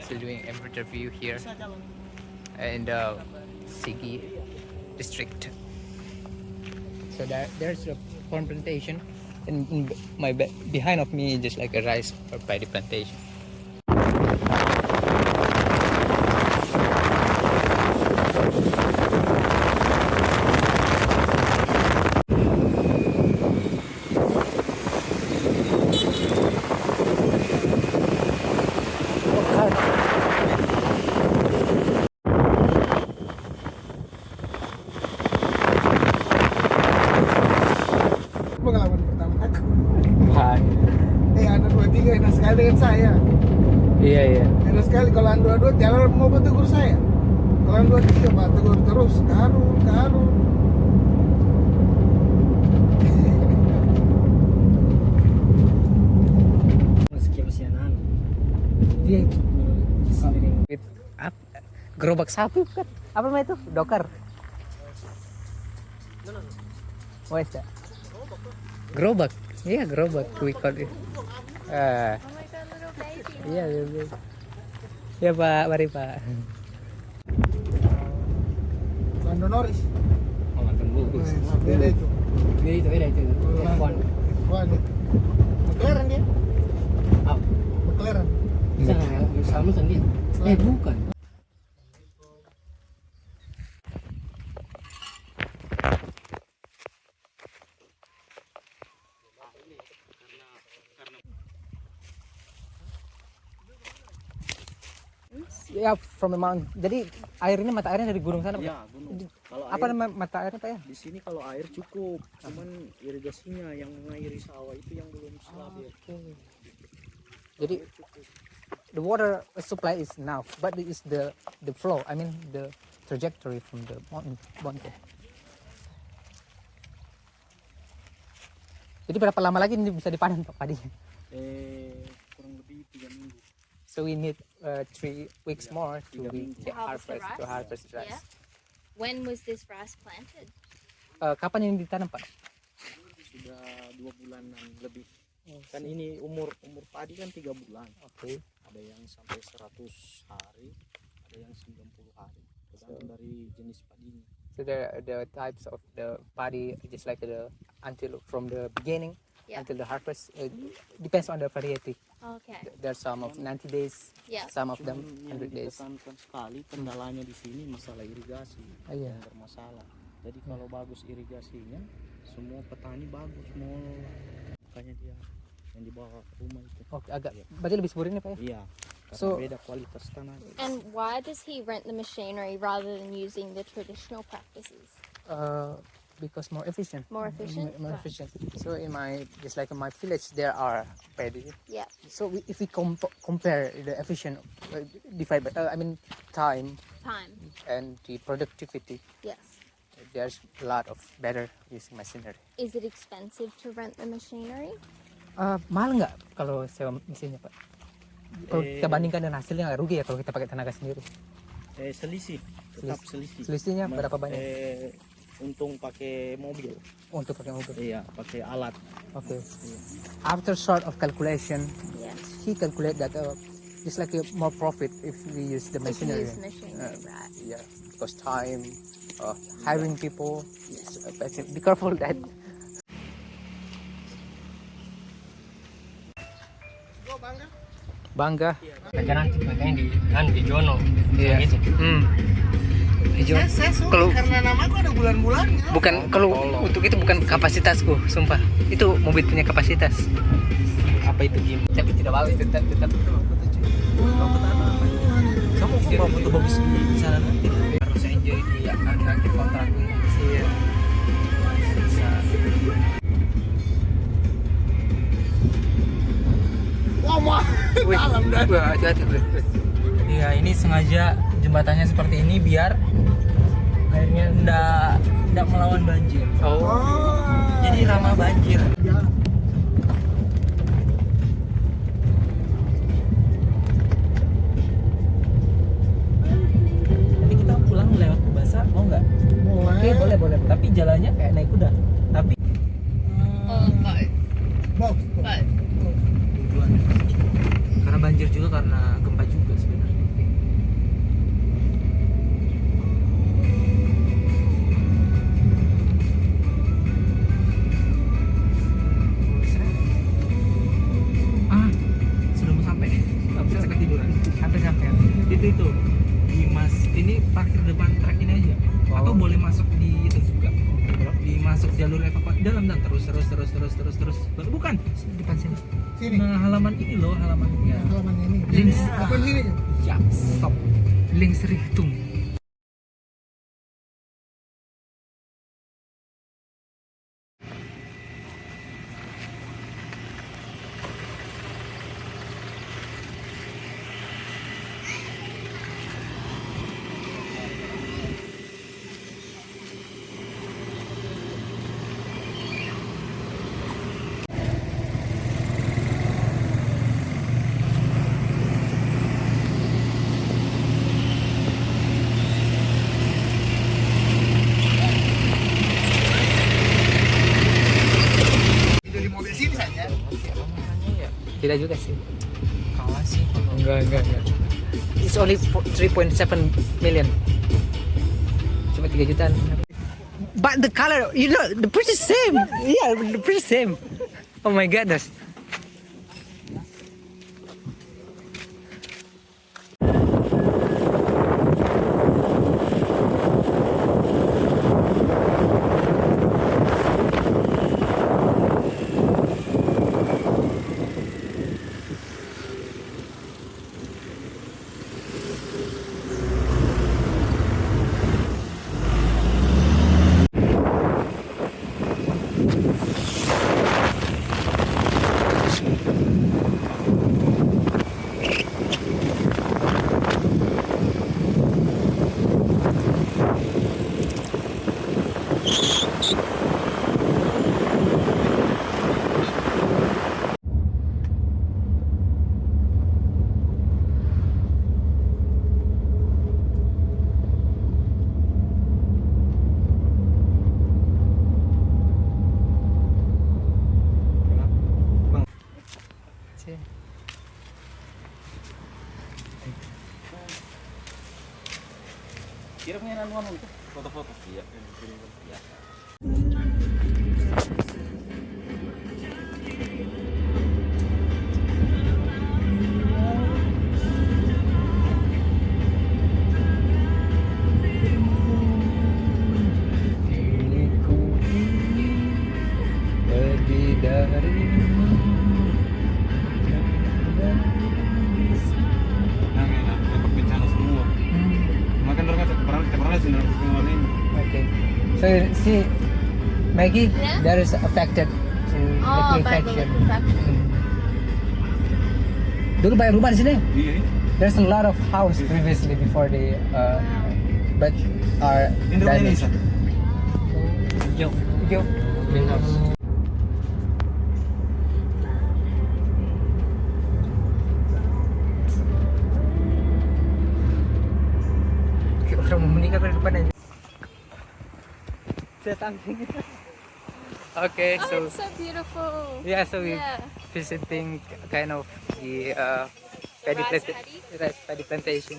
still doing interview here in the Sigi district. So there's a corn plantation, and behind of me just like a rice or paddy plantation. Pengalaman pertama aku. Anu 23 enak sekali dengan saya. Iya. Enak sekali kalau anu 22 jalan mau tegur saya. Kalau anu 23 Pak tegur terus karun. Kesianan. Dia gerobak sapi kan? Apa namanya itu? Dokar. Wes ya? Gerobak. Iya, gerobak. We call it. Oh my god, little baby. Iya. Ya Pak, mari Pak. Lando Norris. oh mantan bagus. Beda itu. Beda itu. F1. Wah, McLaren dia. Ah, McLaren. sama sendiri. Bukan. Ya, from the mountain. Jadi mata airnya dari gunung sana, Pak? Ya, gunung. Kalau Apa air, nama mata airnya, Pak ya? di sini kalau air cukup, cuman irigasinya yang mengairi sawah itu yang belum stabil. Jadi the water supply is enough, but it is the flow. I mean the trajectory from the mountain. Jadi berapa lama lagi ini bisa dipanen Pak padinya? Kurang lebih 3 minggu. So we need 3 weeks more to harvest the harvest rice. Yeah. When was this rice planted? Kapan ini ditanam Pak? Sudah 2 bulanan lebih. Kan ini umur padi kan 3 bulan. Oke. Ada yang sampai 100 hari, ada yang 90 hari. Tergantung dari jenis padinya. So the types of the paddy, just like until from the beginning until the harvest, depends on the variety. Okay. There's some of 90 days, Yeah. some of them Yang 100 days. ditekankan sekali kendalanya di sini masalah irigasi Iya. yang bermasalah. Jadi kalau bagus irigasinya, semua petani bagus mau, makanya dia yang dibawa ke rumah itu. Oke, berarti lebih subur ini Pak ya? Iya, karena So- beda kualitas tanah. And why does he rent the machinery rather than using the traditional practices? Because more efficient. More efficient? More Right. efficient. So in my village there are paddy. Yeah. So if we compare the efficient divide by time Time. and the productivity, Yes. there's a lot of better using machinery. Is it expensive to rent the machinery? Mahal nggak kalau sewa mesinnya Pak? Kalau kita bandingkan dengan hasilnya nggak rugi ya kalau kita pakai tenaga sendiri? Selisih, tetap selisih. Selisihnya berapa banyak? Untung pakai mobil. Untuk pakai mobil. Iya, pakai alat. Okay. After sort of calculation, Yes. he calculate that it's like a more profit if we use the If you machinery. use machinery, right. Yeah, because time, hiring people. Yes, be careful that. Bangga. Jangan makanya di Jono. Iya. Hijau. Saya suka Kalau karena namaku ada bulan-bulan. bukan kalau untuk itu bukan kapasitasku, sumpah. Itu mobil punya kapasitas. Apa itu game? Tapi tidak bagus tetap. Kamu kok bawa foto bagus di sana nanti? Harus enjoy di akhir kontrak. Iya. Wah, dalam dah. Wah, hati-hati bro. Iya, ini sengaja jembatannya seperti ini biar airnya enggak melawan banjir. Oh. Jadi ramah banjir. Nanti kita pulang lewat basah, mau nggak? Oke, boleh. Tapi jalannya kayak naik kuda. Tapi Box. karena banjir juga karena gempa juga sebenarnya. tiduran. Sampai. Itu di mas ini parkir depan trek ini aja. Atau boleh masuk di itu juga. Dimasuk jalur evakuasi dalam dan terus. Bukan Depan sini. Sini. nah, halaman ini loh halamannya. Halaman ini. Links. Depan sini. Ya, stop. Links Richtung. Dari mobil sini saja. Tidak juga sih. Kalah sih kalau Enggak. It's only 3.7 million. Cuma 3 jutaan. But the color, you know, the price is same. Yeah, the price is same. Oh my goodness. kirimnya anuan itu foto-foto. Iya, kirim. Iya. Lebih darimu. Nah, dapat bencana semua. Makan pernah sih dengan ini. Okay. So see, Maggie, Yeah? that is affected to Oh, by liquefaction. liquefaction. Dulu banyak rumah di sini. Iya. There's a lot of house previously before they but are Indonesia. Yo, green house. Kayak orang mau meninggal di depan aja. Say something. Okay, Oh, so it's so beautiful. yeah, so we Yeah. visiting kind of the Rice paddy? rice paddy plantation.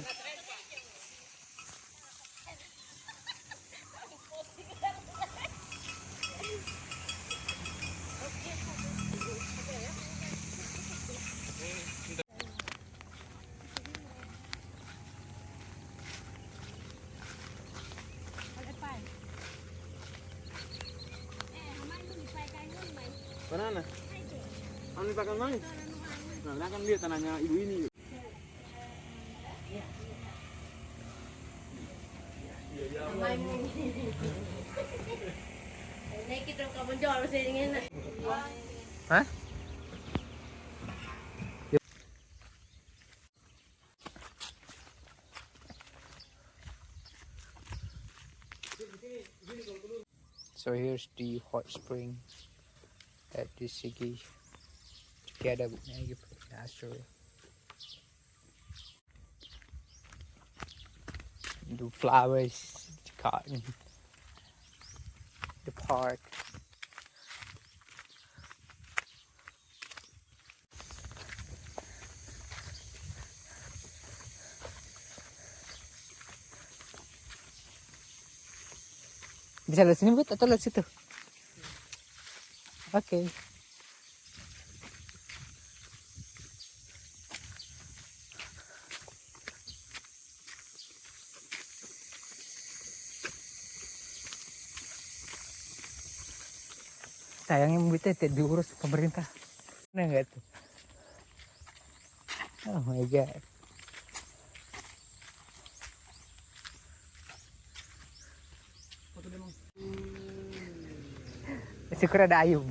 Mana? Anu dipakai main. Nah, kan dia tanahnya ibu ini. Hah? So here's the hot spring at the city together with Maggie for the Astro. The flowers, the cotton, the park. Bisa lihat sini buat atau lihat situ? Oke. sayangnya mobil tete diurus pemerintah. Nah nggak tuh? Oh my god. Syukur ada Ayub.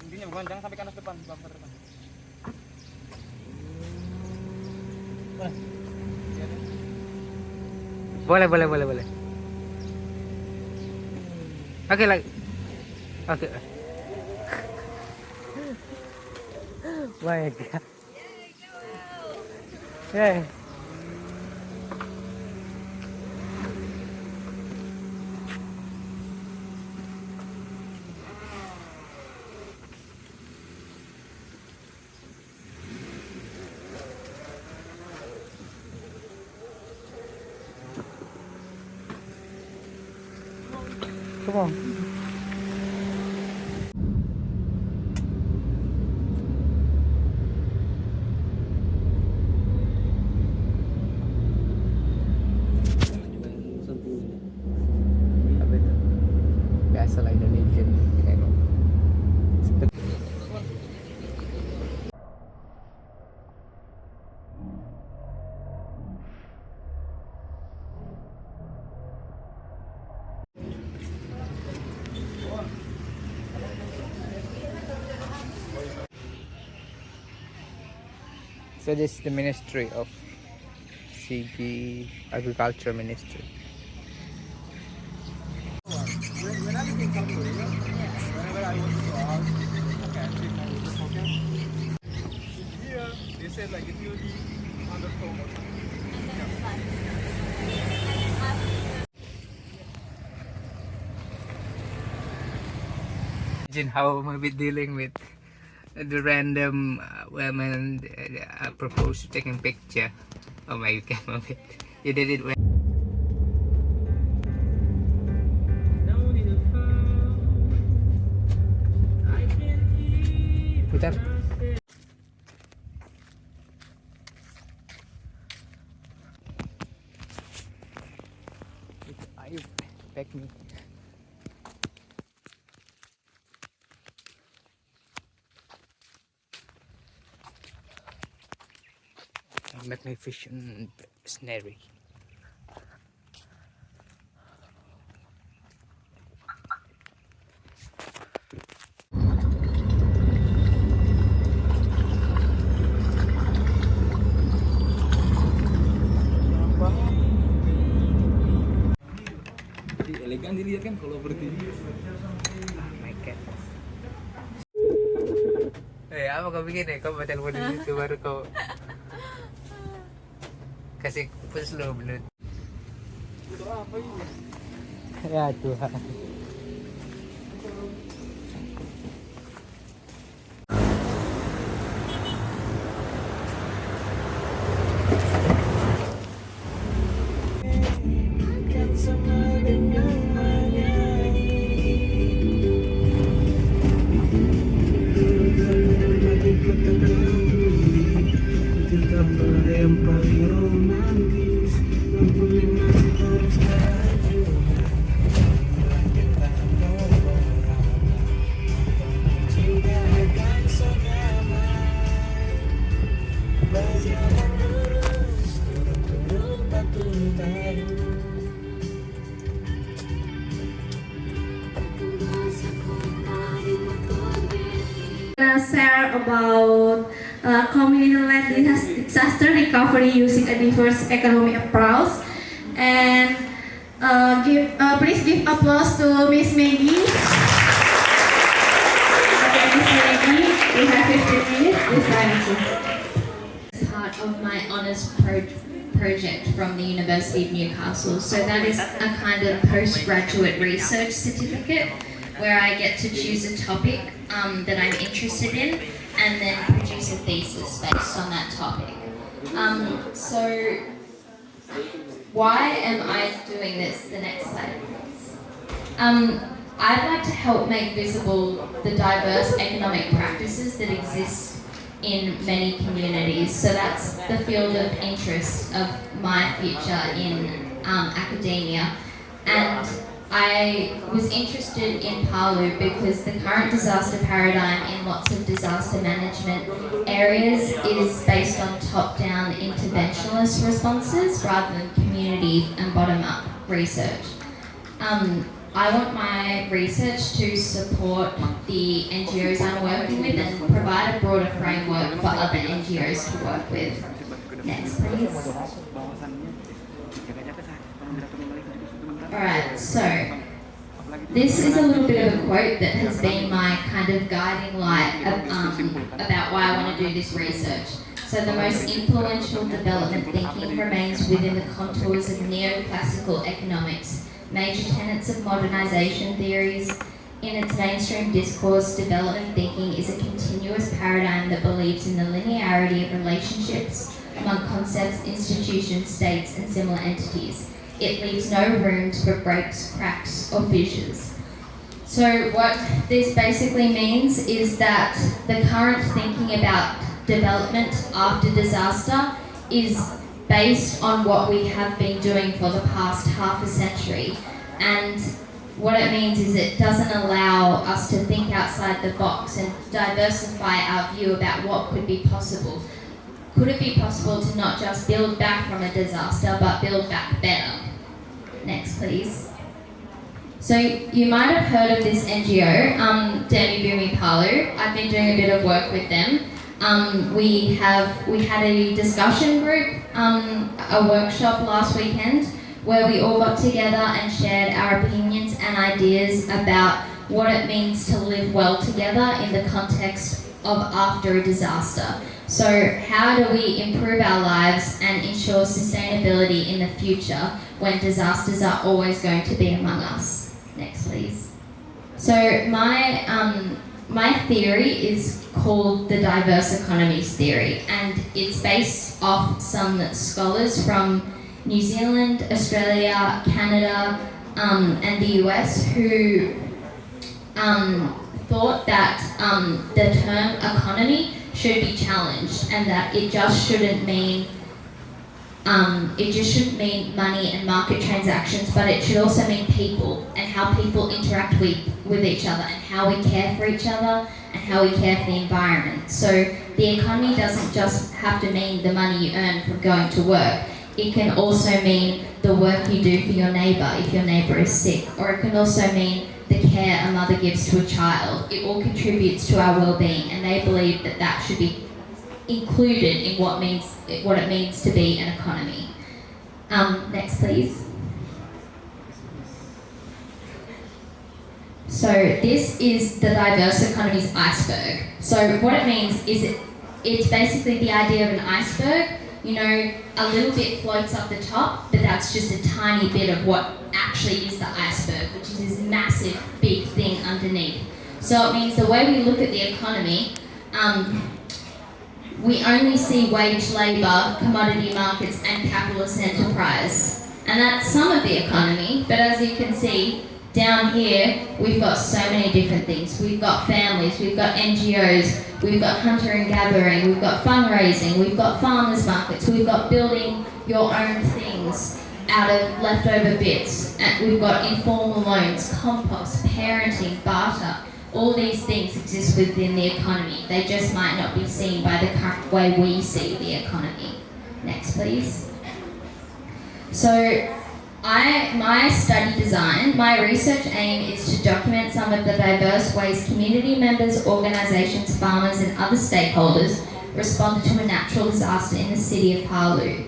Intinya bukan jangan sampai kanan depan, bumper depan. Boleh. Oke lagi. Oke. My god. Yeah. Come on. Apa itu? Biasalah Indonesian kayak So this is the Ministry of Sigi Agriculture Ministry. When I became South Korea, whenever I was to go out, okay, I take my smoking. Here, they said like it will be on the phone or something. Imagine how am I be dealing with the random women propose to taking picture. Oh my god, you did it well. Putar. Ayo, back me. Magnificent scenery. Elegan dilihat kan kalau berdiri. Oh my god. Apa kau bikin ya? Kau baca telepon di situ baru kau kasih push lo bener. Apa ini? Ya Tuhan. Share about community-led disaster recovery using a diverse economic approach, and please give applause to Miss Maggie. Okay, Miss Maggie, we have 15 minutes. Please It's part of my honours project from the University of Newcastle. So that is a kind of postgraduate research certificate where I get to choose a topic that I'm interested in and then produce a thesis based on that topic. So why am I doing this? The next slide, please. I'd like to help make visible the diverse economic practices that exist in many communities. So that's the field of interest of my future in academia. And I was interested in Palu because the current disaster paradigm in lots of disaster management areas is based on top-down interventionist responses rather than community and bottom-up research. I want my research to support the NGOs I'm working with and provide a broader framework for other NGOs to work with. Next, please. Alright, so this is a little bit of a quote that has been my kind of guiding light about why I want to do this research. So the most influential development thinking remains within the contours of neoclassical economics, major tenets of modernization theories. In its mainstream discourse, development thinking is a continuous paradigm that believes in the linearity of relationships among concepts, institutions, states, and similar entities. It leaves no room for breaks, cracks, or fissures. So what this basically means is that the current thinking about development after disaster is based on what we have been doing for the past half a century. And what it means is it doesn't allow us to think outside the box and diversify our view about what could be possible. Could it be possible to not just build back from a disaster, but build back better? Next, please. So you might have heard of this NGO, Academician Palu. I've been doing a bit of work with them. We had a discussion group, a workshop last weekend, where we all got together and shared our opinions and ideas about what it means to live well together in the context of after a disaster. So how do we improve our lives and ensure sustainability in the future when disasters are always going to be among us? Next, please. So my theory is called the diverse economies theory, and it's based off some scholars from New Zealand, Australia, Canada, and the US who thought that the term economy should be challenged, and that it just shouldn't mean money and market transactions, but it should also mean people and how people interact with each other and how we care for each other and how we care for the environment. So the economy doesn't just have to mean the money you earn from going to work. It can also mean the work you do for your neighbour if your neighbour is sick, or it can also mean the care a mother gives to a child. It all contributes to our well-being, and they believe that that should be included in what it means to be an economy. Next, please. So this is the diverse economies iceberg. So what it means is it's basically the idea of an iceberg. You know, a little bit floats up the top, but that's just a tiny bit of what actually is the iceberg, which is this massive, big thing underneath. So it means the way we look at the economy, we only see wage labour, commodity markets, and capitalist enterprise. And that's some of the economy, but as you can see, down here, we've got so many different things. We've got families, we've got NGOs, we've got hunter and gathering, we've got fundraising, we've got farmers markets, we've got building your own things out of leftover bits, and we've got informal loans, compost, parenting, barter. All these things exist within the economy. They just might not be seen by the current way we see the economy. Next, please. So, my study design, my research aim is to document some of the diverse ways community members, organisations, farmers and other stakeholders responded to a natural disaster in the city of Palu.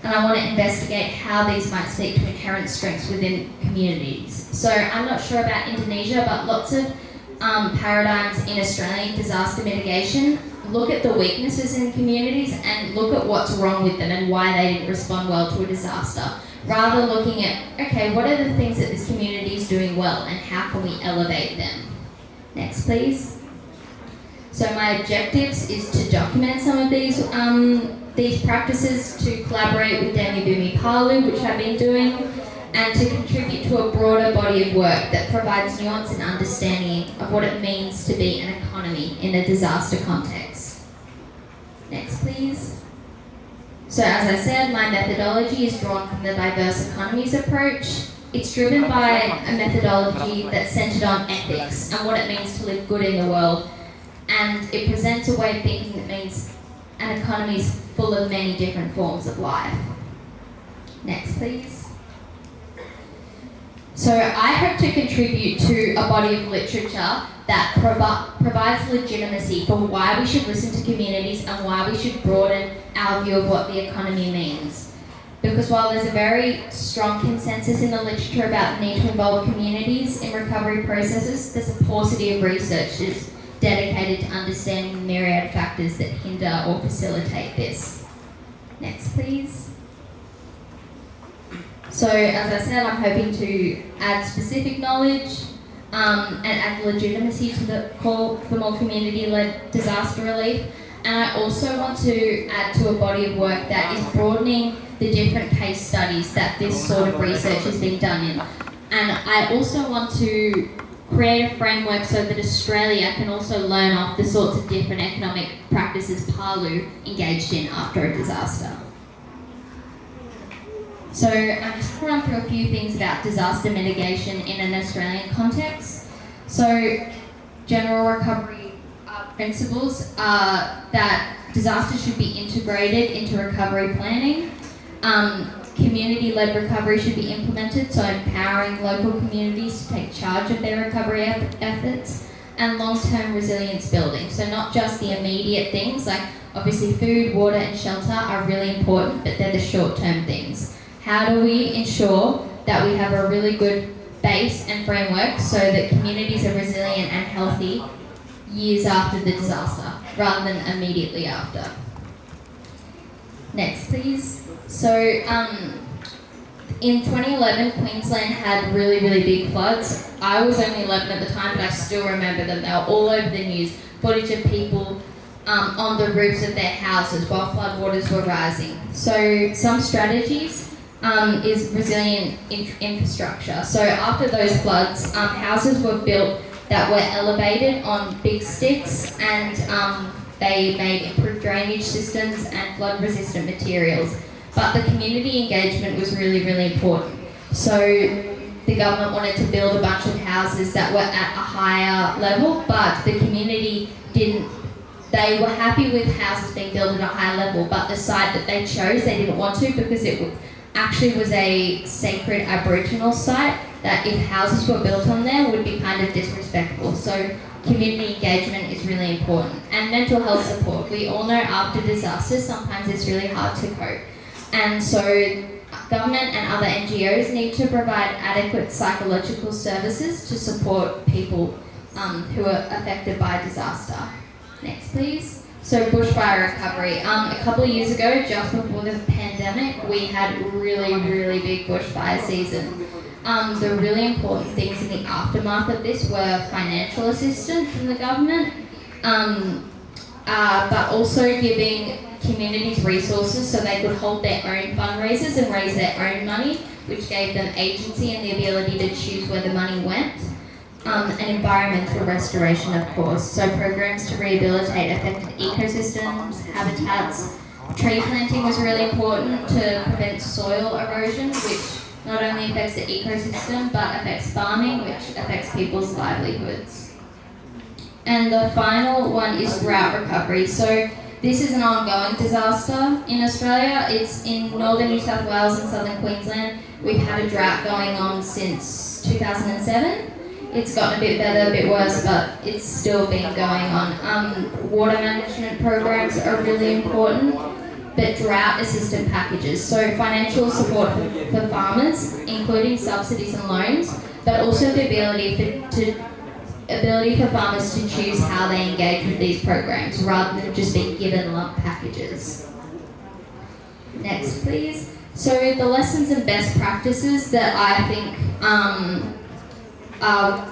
And I want to investigate how these might speak to inherent strengths within communities. So I'm not sure about Indonesia, but lots of paradigms in Australian disaster mitigation look at the weaknesses in communities and look at what's wrong with them and why they didn't respond well to a disaster, rather looking at, okay, what are the things that this community is doing well and how can we elevate them? Next, please. So my objectives is to document some of these practices, to collaborate with Academician Palu, which I've been doing, and to contribute to a broader body of work that provides nuance and understanding of what it means to be an economy in a disaster context. Next, please. So as I said, my methodology is drawn from the diverse economies approach. It's driven by a methodology that's centered on ethics and what it means to live good in the world. And it presents a way of thinking that means an economy is full of many different forms of life. Next, please. So I hope to contribute to a body of literature that provides legitimacy for why we should listen to communities and why we should broaden our view of what the economy means. Because while there's a very strong consensus in the literature about the need to involve communities in recovery processes, there's a paucity of researchers dedicated to understanding the myriad factors that hinder or facilitate this. Next, please. So, as I said, I'm hoping to add specific knowledge and add legitimacy to the call for more community-led disaster relief. And I also want to add to a body of work that is broadening the different case studies that this sort of research is being done in. And I also want to create a framework so that Australia can also learn off the sorts of different economic practices Palu engaged in after a disaster. So I'm just going to run through a few things about disaster mitigation in an Australian context. So general recovery principles are that disasters should be integrated into recovery planning. Community-led recovery should be implemented, so empowering local communities to take charge of their recovery efforts, and long-term resilience building. So not just the immediate things, like obviously food, water and shelter are really important, but they're the short-term things. How do we ensure that we have a really good base and framework so that communities are resilient and healthy years after the disaster, rather than immediately after? Next, please. So, in 2011, Queensland had really, really big floods. I was only 11 at the time, but I still remember them. They were all over the news. Footage of people on the roofs of their houses while floodwaters were rising. So, some strategies is resilient infrastructure. So, after those floods, houses were built that were elevated on big sticks, and they made improved drainage systems and flood-resistant materials. But the community engagement was really, really important. So the government wanted to build a bunch of houses that were at a higher level, but the community didn't. They were happy with houses being built at a higher level, but the site that they chose, they didn't want to, because it actually was a sacred Aboriginal site that if houses were built on there would be kind of disrespectful. So community engagement is really important. And mental health support. We all know after disasters, sometimes it's really hard to cope. And so government and other NGOs need to provide adequate psychological services to support people who are affected by disaster. Next, please. So bushfire recovery. A couple of years ago, just before the pandemic, we had really, really big bushfire season. The really important things in the aftermath of this were financial assistance from the government, but also giving communities resources so they could hold their own fundraisers and raise their own money, which gave them agency and the ability to choose where the money went. And environmental restoration, of course, so programs to rehabilitate affected ecosystems, habitats. Tree planting was really important to prevent soil erosion, which not only affects the ecosystem but affects farming, which affects people's livelihoods. And the final one is drought recovery. So this is an ongoing disaster in Australia. It's in northern New South Wales and southern Queensland. We've had a drought going on since 2007. It's gotten a bit better, a bit worse, but it's still been going on. Water management programs are really important, but drought assistance packages. So financial support for farmers, including subsidies and loans, but also the ability for farmers to choose how they engage with these programs rather than just being given lump packages. Next, please. So the lessons and best practices that I think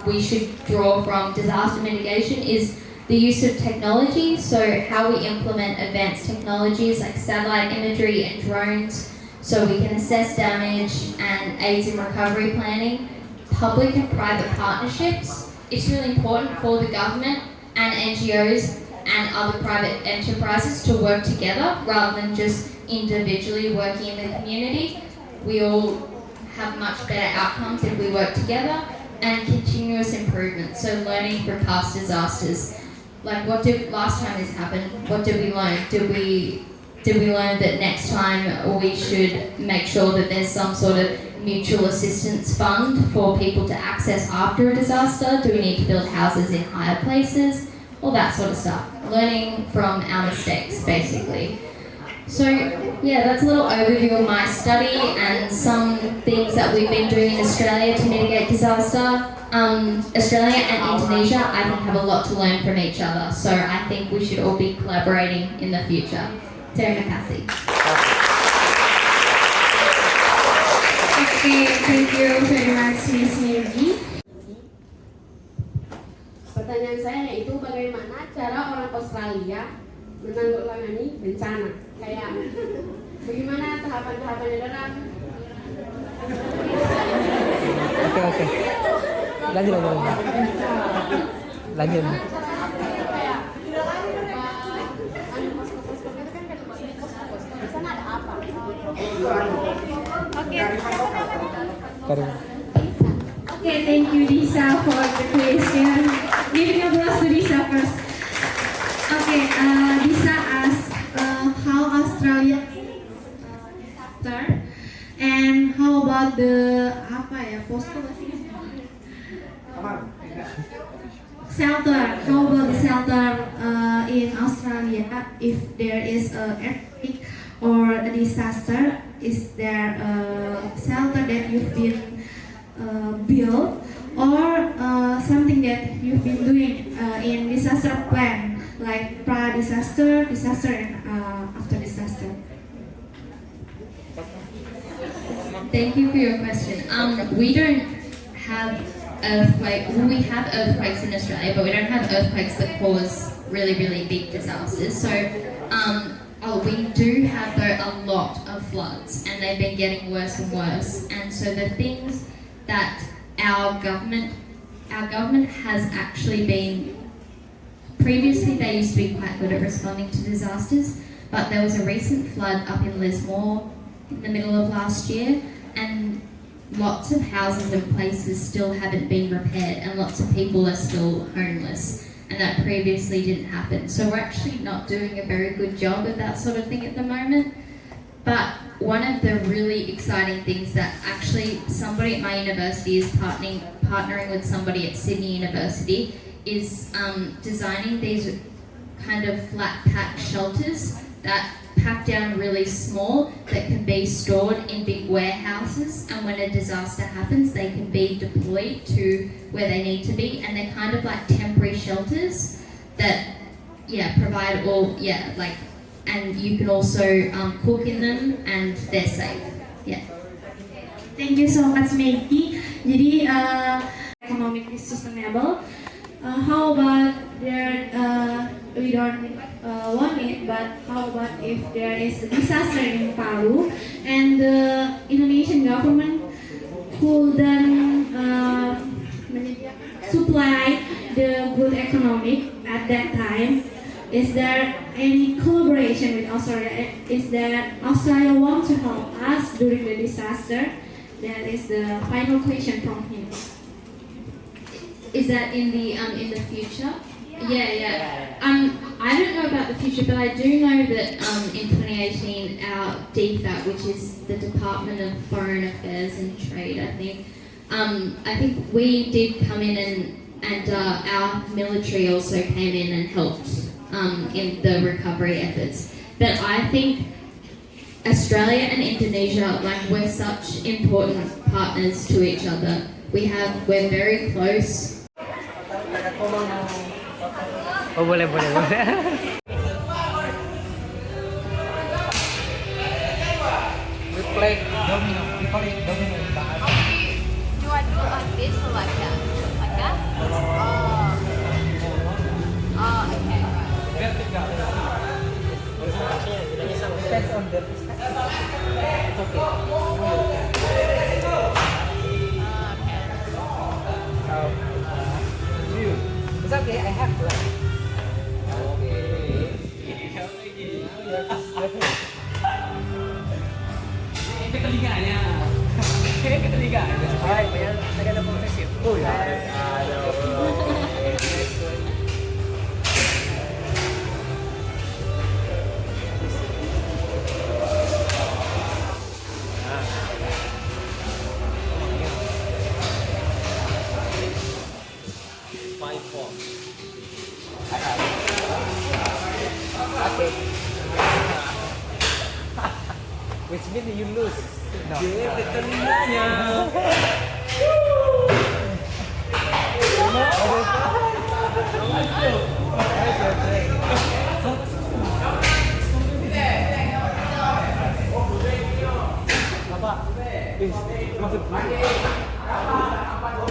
we should draw from disaster mitigation is the use of technology, so how we implement advanced technologies like satellite imagery and drones so we can assess damage and aids in recovery planning. Public and private partnerships. It's really important for the government and NGOs and other private enterprises to work together rather than just individually working in the community. We all have much better outcomes if we work together, and continuous improvement. So learning from past disasters. Like last time this happened, what did we learn? Did we learn that next time we should make sure that there's some sort of mutual assistance fund for people to access after a disaster? Do we need to build houses in higher places? All that sort of stuff. Learning from our mistakes, basically. So yeah, that's a little overview of my study and some things that we've been doing in Australia to mitigate disaster. Australia and Indonesia, I think, have a lot to learn from each other. So I think we should all be collaborating in the future. Terima kasih. Okay, thank you very much, Miss Maggie. Pertanyaan saya yaitu bagaimana cara orang Australia menanggulangi bencana? Kayak bagaimana tahapan-tahapannya dalam Oke. Lanjut. kayak posko-posko itu kan posko-posko di sana ada apa? Okay, thank you, Lisa, for the question. Giving applause to Lisa first. Okay, Lisa asked how Australia start and how about the posko shelter. How about the shelter in Australia if there is an earthquake or a disaster? Is there a shelter that you've been built or something that you've been doing in disaster plan, like disaster, and after disaster? Thank you for your question. We don't have we have earthquakes in Australia, but we don't have earthquakes that cause really, really big disasters. So we do have though a lot of floods, and they've been getting worse and worse. And so the things that our government has actually been, previously they used to be quite good at responding to disasters, but there was a recent flood up in Lismore in the middle of last year, and lots of houses and places still haven't been repaired, and lots of people are still homeless, and that previously didn't happen. So we're actually not doing a very good job of that sort of thing at the moment. But one of the really exciting things that actually somebody at my university is partnering with somebody at Sydney University is designing these kind of flat pack shelters that pack down really small, that can be stored in big warehouses, and when a disaster happens they can be deployed to where they need to be, and they're kind of like temporary shelters that provide and you can also cook in them and they're safe. Thank you so much, Maggie. Jadi economically sustainable. How about we don't want it, but how about if there is a disaster in Palu and the Indonesian government couldn't supply the good economic at that time? Is there any collaboration with Australia? Is there Australia want to help us during the disaster? That is the final question from him. Is that in the future? Yeah. I don't know about the future, but I do know that in 2018 our DFAT, which is the Department of Foreign Affairs and Trade, I think we did come in and our military also came in and helped in the recovery efforts. But I think Australia and Indonesia, we're such important partners to each other. We're very close. Oh, boleh. We play domino. We call it domino in Bahasa. Do I do it like this or like that? Like that? Oh, okay, right. Vertical. Depends on the perspective. It's okay. It's okay, I have to. Okay. Itu telinganya. Ketiga. Alright, maganda po sa ship. Oh ya. Okay. Which means you lose. No.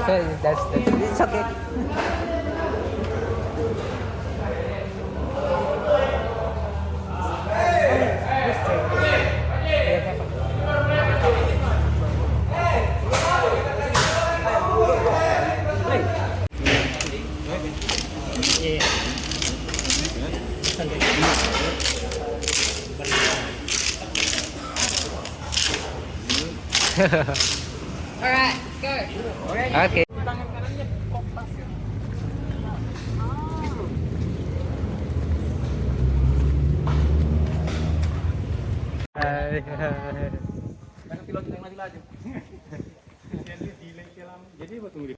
So that's it's okay. Alright, go. Okay. Karena pilot yang lagi laju. Jadi delay film. Jadi buat tunggu di